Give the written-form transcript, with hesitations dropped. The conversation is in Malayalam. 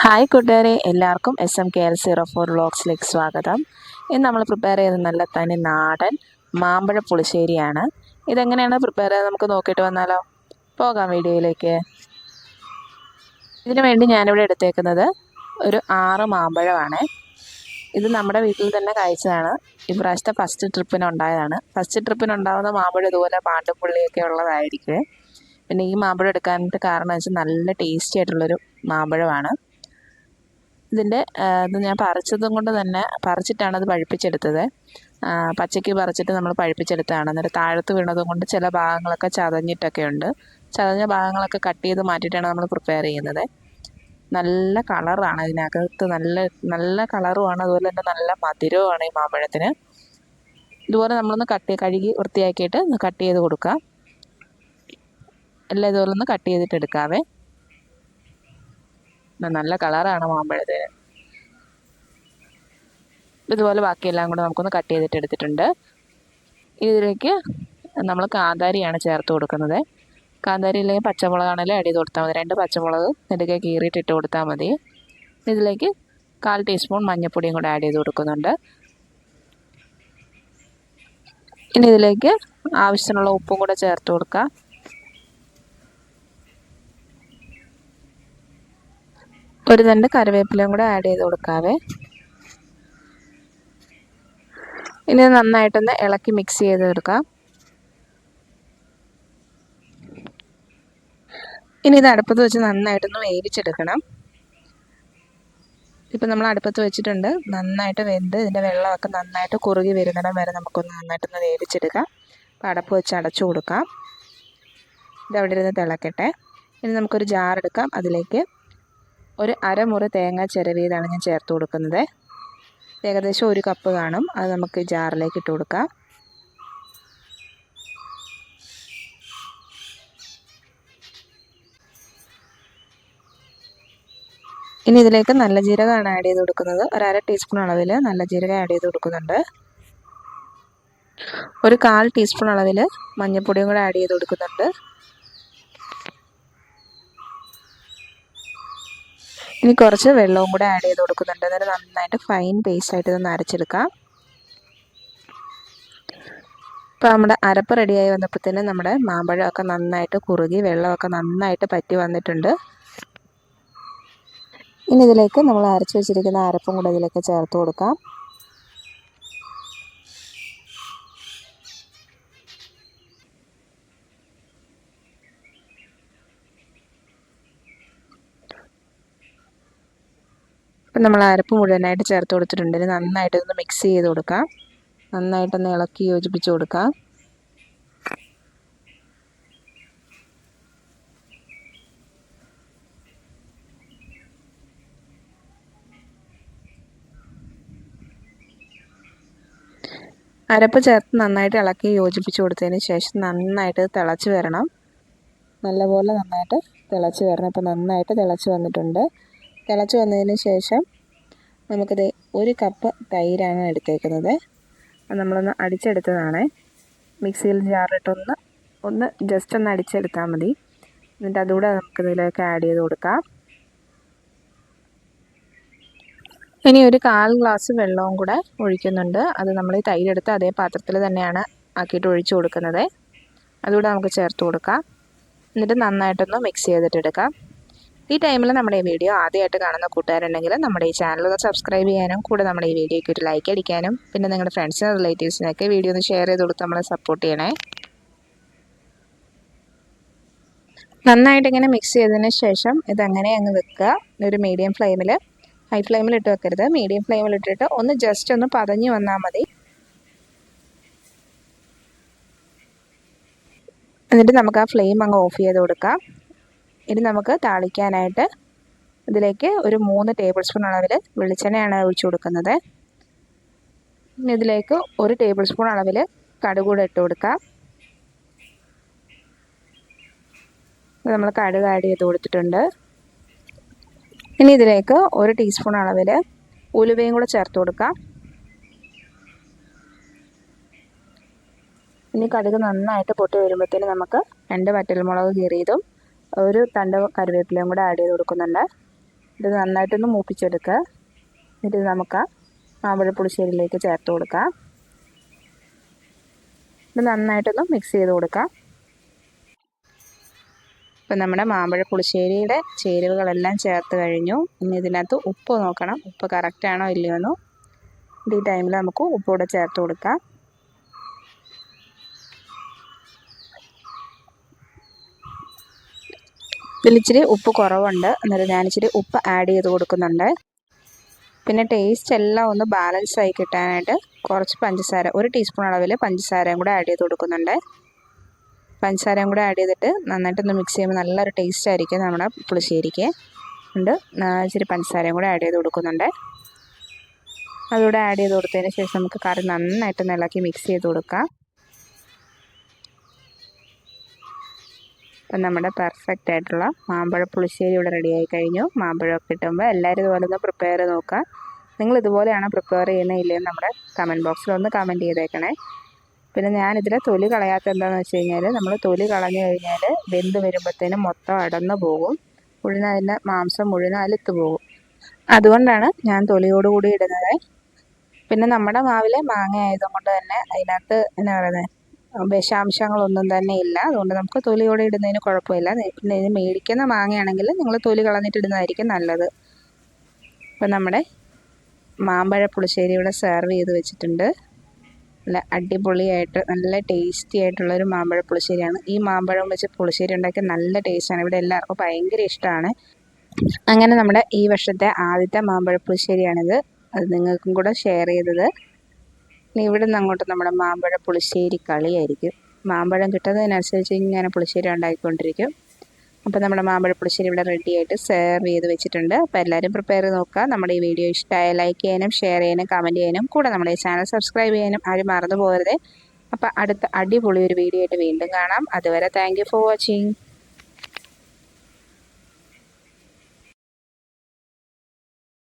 ഹായ് കൂട്ടുകാരെ, എല്ലാവർക്കും SMKL04 വ്ളോഗ്സിലേക്ക് സ്വാഗതം. ഇന്ന് നമ്മൾ പ്രിപ്പയർ ചെയ്ത നല്ല തനി നാടൻ മാമ്പഴ പുളിശ്ശേരിയാണ്. ഇതെങ്ങനെയാണ് പ്രിപ്പയർ ചെയ്ത് നമുക്ക് നോക്കിയിട്ട് വന്നാലോ? പോകാം വീഡിയോയിലേക്ക്. ഇതിനു വേണ്ടി ഞാനിവിടെ എടുത്തേക്കുന്നത് ഒരു 6 മാമ്പഴമാണ്. ഇത് നമ്മുടെ വീട്ടിൽ തന്നെ കഴിച്ചതാണ്. ഇപ്രാവശ്യത്തെ ഫസ്റ്റ് ട്രിപ്പിനുണ്ടായതാണ്. ഫസ്റ്റ് ട്രിപ്പിനുണ്ടാകുന്ന മാമ്പഴം ഇതുപോലെ പാണ്ടും പുള്ളിയൊക്കെ ഉള്ളതായിരിക്കും. പിന്നെ ഈ മാമ്പഴം എടുക്കാനായിട്ട് കാരണം വെച്ചാൽ നല്ല ടേസ്റ്റി ആയിട്ടുള്ളൊരു മാമ്പഴമാണ്. ഇതിൻ്റെ ഇത് ഞാൻ പറിച്ചതും കൊണ്ട് തന്നെ പറിച്ചിട്ടാണ് അത് പഴുപ്പിച്ചെടുത്തത്. പച്ചയ്ക്ക് പറിച്ചിട്ട് നമ്മൾ പഴുപ്പിച്ചെടുത്തതാണ്. എന്നിട്ട് താഴത്ത് വീണതും കൊണ്ട് ചില ഭാഗങ്ങളൊക്കെ ചതഞ്ഞിട്ടൊക്കെ ഉണ്ട്. ചതഞ്ഞ ഭാഗങ്ങളൊക്കെ കട്ട് ചെയ്ത് മാറ്റിയിട്ടാണ് നമ്മൾ പ്രിപ്പയർ ചെയ്യുന്നത്. നല്ല കളറാണ് ഇതിനകത്ത്, നല്ല കളറുമാണ്. അതുപോലെ തന്നെ നല്ല മധുരവുമാണ് ഈ മാമ്പഴത്തിന്. ഇതുപോലെ നമ്മളൊന്ന് കഴുകി വൃത്തിയാക്കിയിട്ട് കട്ട് ചെയ്ത് കൊടുക്കാം. എല്ലാം ഇതുപോലെ ഒന്ന് കട്ട് ചെയ്തിട്ട് എടുക്കാവേ. നല്ല കളറാണ് മാമ്പഴത്തിന്. ഇതുപോലെ ബാക്കിയെല്ലാം കൂടെ നമുക്കൊന്ന് കട്ട് ചെയ്തിട്ട് എടുത്തിട്ടുണ്ട്. ഇതിലേക്ക് നമ്മൾ കാന്താരിയാണ് ചേർത്ത് കൊടുക്കുന്നത്. കാന്താരി അല്ലെങ്കിൽ പച്ചമുളകാണെങ്കിലും ആഡ് ചെയ്ത് കൊടുത്താൽ മതി. 2 പച്ചമുളക് നെടുകെ കീറിയിട്ട് ഇട്ട് കൊടുത്താൽ മതി. ഇതിലേക്ക് 1/4 ടീസ്പൂൺ മഞ്ഞൾപ്പൊടിയും കൂടെ ആഡ് ചെയ്ത് കൊടുക്കുന്നുണ്ട്. ഇനി ഇതിലേക്ക് ആവശ്യത്തിനുള്ള ഉപ്പും കൂടെ ചേർത്ത് കൊടുക്കുക. ഒരു 2 കറിവേപ്പിലയും കൂടെ ആഡ് ചെയ്ത് കൊടുക്കാവേ. ഇനി നന്നായിട്ടൊന്ന് ഇളക്കി മിക്സ് ചെയ്ത് എടുക്കാം. ഇനി ഇത് അടുപ്പത്ത് വെച്ച് നന്നായിട്ടൊന്ന് വേവിച്ചെടുക്കണം. ഇപ്പം നമ്മൾ അടുപ്പത്ത് വെച്ചിട്ടുണ്ട്. നന്നായിട്ട് വെന്ത് ഇതിൻ്റെ വെള്ളമൊക്കെ നന്നായിട്ട് കുറുകി വരുന്നിടം വരെ നമുക്കൊന്ന് നന്നായിട്ടൊന്ന് വേവിച്ചെടുക്കാം. അപ്പോൾ അടപ്പ് വെച്ച് അടച്ചു കൊടുക്കാം. ഇത് അവിടെ ഇരുന്ന് തിളക്കട്ടെ. ഇനി നമുക്കൊരു ജാർ എടുക്കാം. അതിലേക്ക് ഒരു അരമുറി തേങ്ങ ചിരവിയതാണ് ഞാൻ ചേർത്ത് കൊടുക്കുന്നത്. ഏകദേശം 1 കപ്പ് കാണും. അത് നമുക്ക് ജാറിലേക്ക് ഇട്ട് കൊടുക്കാം. ഇനി ഇതിലേക്ക് നല്ല ജീരകമാണ് ആഡ് ചെയ്ത് കൊടുക്കുന്നത്. ഒരു 1/2 ടീസ്പൂൺ അളവിൽ നല്ല ജീരകം ആഡ് ചെയ്ത് കൊടുക്കുന്നുണ്ട്. ഒരു 1/4 ടീസ്പൂൺ അളവിൽ മഞ്ഞൾപ്പൊടിയും കൂടെ ആഡ് ചെയ്ത് കൊടുക്കുന്നുണ്ട്. ഇനി കുറച്ച് വെള്ളവും കൂടെ ആഡ് ചെയ്ത് കൊടുക്കുന്നുണ്ട്. എന്നിട്ട് നന്നായിട്ട് ഫൈൻ പേസ്റ്റ് ആയിട്ട് ഇതൊന്ന് അരച്ചെടുക്കാം. ഇപ്പോൾ നമ്മുടെ അരപ്പ് റെഡിയായി വന്നപ്പോഴത്തേനും നമ്മുടെ മാമ്പഴമൊക്കെ നന്നായിട്ട് കുറുകി വെള്ളമൊക്കെ നന്നായിട്ട് പറ്റി വന്നിട്ടുണ്ട്. ഇനി ഇതിലേക്ക് നമ്മൾ അരച്ച് വെച്ചിരിക്കുന്ന അരപ്പും കൂടെ ഇതിലേക്ക് ചേർത്ത് കൊടുക്കാം. അപ്പം നമ്മൾ അരപ്പ് മുഴുവനായിട്ട് ചേർത്ത് കൊടുത്തിട്ടുണ്ട്. ഇനി നന്നായിട്ടൊന്ന് മിക്സ് ചെയ്ത് കൊടുക്കാം. നന്നായിട്ടൊന്ന് ഇളക്കി യോജിപ്പിച്ച് കൊടുക്കാം. അരപ്പ് ചേർത്ത് നന്നായിട്ട് ഇളക്കി യോജിപ്പിച്ച് കൊടുത്തതിന് ശേഷം നന്നായിട്ട് തിളച്ച് വരണം. നല്ലപോലെ നന്നായിട്ട് തിളച്ച് വരണം. ഇപ്പോൾ നന്നായിട്ട് തിളച്ച് വന്നിട്ടുണ്ട്. തിളച്ച് വന്നതിന് ശേഷം നമുക്കിത് 1 കപ്പ് തൈരാണ് എടുത്തേക്കുന്നത്. അത് നമ്മളൊന്ന് അടിച്ചെടുത്തതാണ്. മിക്സിയിൽ ജാറിലിട്ടൊന്ന് ജസ്റ്റ് ഒന്ന് അടിച്ചെടുത്താൽ മതി. എന്നിട്ട് അതുകൂടെ നമുക്കിതിലേക്ക് ആഡ് ചെയ്ത് കൊടുക്കാം. ഇനി ഒരു 1/4 ഗ്ലാസ് വെള്ളവും കൂടെ ഒഴിക്കുന്നുണ്ട്. അത് നമ്മൾ ഈ തൈരെടുത്ത് അതേ പാത്രത്തിൽ തന്നെയാണ് ആക്കിയിട്ട് ഒഴിച്ചു കൊടുക്കുന്നത്. അതുകൂടെ നമുക്ക് ചേർത്ത് കൊടുക്കാം. എന്നിട്ട് നന്നായിട്ടൊന്ന് മിക്സ് ചെയ്തിട്ടെടുക്കാം. ഈ ടൈമിൽ നമ്മുടെ ഈ വീഡിയോ ആദ്യമായിട്ട് കാണുന്ന കൂട്ടുകാരുണ്ടെങ്കിൽ നമ്മുടെ ഈ ചാനൽ സബ്സ്ക്രൈബ് ചെയ്യാനും കൂടെ നമ്മുടെ ഈ വീഡിയോയ്ക്ക് ഒരു ലൈക്ക് അടിക്കാനും പിന്നെ നിങ്ങളുടെ ഫ്രണ്ട്സിനും റിലേറ്റീവ്സിനൊക്കെ വീഡിയോ ഒന്ന് ഷെയർ ചെയ്ത് കൊടുത്ത് നമ്മളെ സപ്പോർട്ട് ചെയ്യണേ. നന്നായിട്ട് ഇങ്ങനെ മിക്സ് ചെയ്തതിന് ശേഷം ഇതങ്ങനെ അങ്ങ് വെക്കുക. ഒരു മീഡിയം ഫ്ലെയിമിൽ, ഹൈ ഫ്ലെയിമിൽ ഇട്ട് വെക്കരുത്. മീഡിയം ഫ്ലെയിമിൽ ഇട്ടിട്ട് ഒന്ന് ജസ്റ്റ് ഒന്ന് പതഞ്ഞ് വന്നാൽ മതി. എന്നിട്ട് നമുക്ക് ആ ഫ്ലെയിം അങ്ങ് ഓഫ് ചെയ്ത് കൊടുക്കാം. ഇനി നമുക്ക് താളിക്കാനായിട്ട് ഇതിലേക്ക് ഒരു 3 ടേബിൾ സ്പൂൺ അളവിൽ വെളിച്ചെണ്ണയാണ് ഒഴിച്ചു കൊടുക്കുന്നത്. ഇനി ഇതിലേക്ക് 1 ടേബിൾ സ്പൂൺ അളവിൽ കടുക് കൂടെ ഇട്ട് കൊടുക്കാം. നമ്മൾ കടുക് ആഡ് ചെയ്ത് കൊടുത്തിട്ടുണ്ട്. ഇനി ഇതിലേക്ക് 1 ടീസ്പൂൺ അളവിൽ ഉലുവയും കൂടെ ചേർത്ത് കൊടുക്കാം. ഇനി കടുക് നന്നായിട്ട് പൊട്ടി വരുമ്പോഴത്തേന് നമുക്ക് 2 വറ്റൽമുളക് കീറിയതും 1 തണ്ട് കറിവേപ്പിലയും കൂടെ ആഡ് ചെയ്ത് കൊടുക്കുന്നുണ്ട്. ഇത് നന്നായിട്ടൊന്ന് മൂപ്പിച്ചെടുക്കുക. എന്നിട്ട് നമുക്ക് മാമ്പഴ പുളിശ്ശേരിയിലേക്ക് ചേർത്ത് കൊടുക്കാം. ഇത് നന്നായിട്ടൊന്ന് മിക്സ് ചെയ്ത് കൊടുക്കാം. ഇപ്പം നമ്മുടെ മാമ്പഴ പുളിശ്ശേരിയുടെ ചേരുവകളെല്ലാം ചേർത്ത് കഴിഞ്ഞു. ഇനി ഇതിനകത്ത് ഉപ്പ് നോക്കണം, ഉപ്പ് കറക്റ്റാണോ ഇല്ലയോ എന്ന്. ഈ ടൈമിൽ നമുക്ക് ഉപ്പൂടെ ചേർത്ത് കൊടുക്കാം. ഇതിലിച്ചിരി ഉപ്പ് കുറവുണ്ട്, എന്നിട്ട് ഞാനിച്ചിരി ഉപ്പ് ആഡ് ചെയ്ത് കൊടുക്കുന്നുണ്ട്. പിന്നെ ടേസ്റ്റ് എല്ലാം ഒന്ന് ബാലൻസ് ആയി കിട്ടാനായിട്ട് കുറച്ച് പഞ്ചസാര, 1 ടീസ്പൂൺ അളവിൽ പഞ്ചസാരയും കൂടെ ആഡ് ചെയ്ത് കൊടുക്കുന്നുണ്ട്. പഞ്ചസാരയും കൂടെ ആഡ് ചെയ്തിട്ട് നന്നായിട്ടൊന്ന് മിക്സ് ചെയ്യുമ്പോൾ നല്ലൊരു ടേസ്റ്റ് ആയിരിക്കും നമ്മുടെ പുളിശ്ശേരിക്ക്. ഉണ്ട് ഇച്ചിരി പഞ്ചസാരയും കൂടെ ആഡ് ചെയ്ത് കൊടുക്കുന്നുണ്ട്. അതുകൂടെ ആഡ് ചെയ്ത് കൊടുത്തതിന് ശേഷം നമുക്ക് കറി നന്നായിട്ട് ഇളക്കി മിക്സ് ചെയ്ത് കൊടുക്കാം. അപ്പം നമ്മുടെ പെർഫെക്റ്റ് ആയിട്ടുള്ള മാമ്പഴ പുളിശ്ശേരി ഇവിടെ റെഡിയായി കഴിഞ്ഞു. മാമ്പഴമൊക്കെ കിട്ടുമ്പോൾ എല്ലാവരും ഇതുപോലെ ഒന്ന് പ്രിപ്പയർ ചെയ്ത് നോക്കുക. നിങ്ങൾ ഇതുപോലെയാണ് പ്രിപ്പയർ ചെയ്യുന്നതില്ലെന്ന് നമ്മുടെ കമൻറ്റ് ബോക്സിൽ ഒന്ന് കമൻറ്റ് ചെയ്തേക്കണേ. പിന്നെ ഞാനിതിൽ തൊലി കളയാത്ത എന്താണെന്ന് വെച്ച് കഴിഞ്ഞാൽ, നമ്മൾ തൊലി കളഞ്ഞു കഴിഞ്ഞാൽ വെന്ത് വരുമ്പോഴത്തേനും മൊത്തം അടന്നു പോകും, അതിൻ്റെ മാംസം മുഴുവൻ അലുത്ത് പോകും. അതുകൊണ്ടാണ് ഞാൻ തൊലിയോടുകൂടി ഇടുന്നത്. പിന്നെ നമ്മുടെ മാവിലെ മാങ്ങ ആയതുകൊണ്ട് തന്നെ അതിനകത്ത് എന്നാ പറയുന്നത്, വിഷാംശങ്ങളൊന്നും തന്നെ ഇല്ല. അതുകൊണ്ട് നമുക്ക് തൊലിയോടെ ഇടുന്നതിന് കുഴപ്പമില്ല. പിന്നെ ഇത് മേടിക്കുന്ന മാങ്ങയാണെങ്കിൽ നിങ്ങൾ തൊലി കളഞ്ഞിട്ട് ഇടുന്നതായിരിക്കും നല്ലത്. അപ്പം നമ്മുടെ മാമ്പഴ പുളിശ്ശേരി ഇവിടെ സെർവ് ചെയ്ത് വെച്ചിട്ടുണ്ട്. നല്ല അടിപൊളിയായിട്ട് നല്ല ടേസ്റ്റി ആയിട്ടുള്ളൊരു മാമ്പഴ പുളിശ്ശേരിയാണ്. ഈ മാമ്പഴം വെച്ച് പുളിശ്ശേരി ഉണ്ടാക്കിയ നല്ല ടേസ്റ്റാണ്. ഇവിടെ എല്ലാവർക്കും ഭയങ്കര ഇഷ്ടമാണ്. അങ്ങനെ നമ്മുടെ ഈ വർഷത്തെ ആദ്യത്തെ മാമ്പഴ പുളിശ്ശേരിയാണിത്. അത് നിങ്ങൾക്കും കൂടെ ഷെയർ ചെയ്തത്. ഇനി ഇവിടെ നിന്ന് അങ്ങോട്ട് നമ്മുടെ മാമ്പഴ പുളിശ്ശേരി കളിയായിരിക്കും. മാമ്പഴം കിട്ടുന്നതിനനുസരിച്ച് ഇങ്ങനെ പുളിശ്ശേരി ഉണ്ടാക്കിക്കൊണ്ടിരിക്കും. അപ്പോൾ നമ്മുടെ മാമ്പഴ പുളിശ്ശേരി ഇവിടെ റെഡി ആയിട്ട് സെർവ് ചെയ്ത് വെച്ചിട്ടുണ്ട്. അപ്പോൾ എല്ലാവരും പ്രിപ്പയർ ചെയ്ത് നോക്കുക. നമ്മുടെ ഈ വീഡിയോ ഇഷ്ടമായ ലൈക്ക് ചെയ്യാനും ഷെയർ ചെയ്യാനും കമൻറ്റ് ചെയ്യാനും കൂടെ നമ്മുടെ ഈ ചാനൽ സബ്സ്ക്രൈബ് ചെയ്യാനും ആരും മറന്നു പോകരുത്. അപ്പോൾ അടുത്ത അടിപൊളി ഒരു വീഡിയോ ആയിട്ട് വീണ്ടും കാണാം. അതുവരെ താങ്ക് യു ഫോർ വാച്ചിങ്.